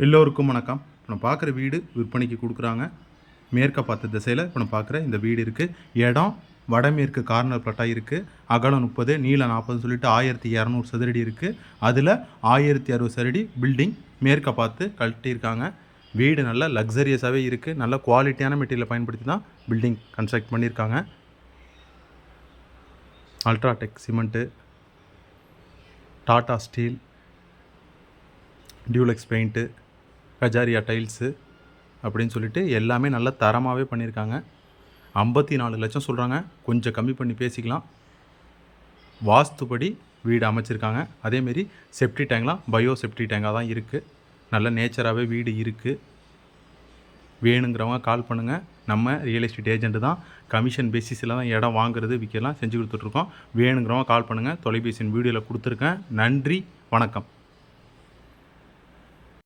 எல்லோருக்கும் வணக்கம். இப்போ நம்ம பார்க்குற வீடு விற்பனைக்கு கொடுக்குறாங்க. மேற்க பார்த்த திசையில் இப்போ நம்ம பார்க்குற இந்த வீடு இருக்குது. இடம் வடமேற்கு கார்னர் பிளாட்டாக இருக்குது. அகலம் 30, நீளம் 40 சொல்லிட்டு 1200 சதுரடி இருக்குது. அதில் 1060 சதுரடி பில்டிங் மேற்க பார்த்து கட்டியிருக்காங்க. வீடு நல்ல லக்ஸரியஸாகவே இருக்குது. நல்ல குவாலிட்டியான மெட்டீரியலை பயன்படுத்தி தான் பில்டிங் கன்ஸ்ட்ரக்ட் பண்ணியிருக்காங்க. UltraTech cement, Tata steel, Dulux paint, Kajaria tiles அப்படின்னு சொல்லிட்டு எல்லாமே நல்ல தரமாகவே பண்ணியிருக்காங்க. 54 லட்சம் சொல்கிறாங்க. கொஞ்சம் கம்மி பண்ணி பேசிக்கலாம். வாஸ்துபடி வீடு அமைச்சிருக்காங்க. அதேமாரி செப்டி டேங்க்லாம் பயோ செப்டி டேங்காக தான் இருக்குது. நல்ல நேச்சராகவே வீடு இருக்குது. வேணுங்கிறவங்க கால் பண்ணுங்கள். நம்ம ரியல் எஸ்டேட் ஏஜென்ட்டு தான். கமிஷன் பேசிஸில் தான் இடம் வாங்குறது விற்கலாம் செஞ்சு கொடுத்துட்ருக்கோம். வேணுங்கிறவங்க கால் பண்ணுங்கள். தொலைபேசியின் வீடியோவில் கொடுத்துருக்கேன். நன்றி, வணக்கம்.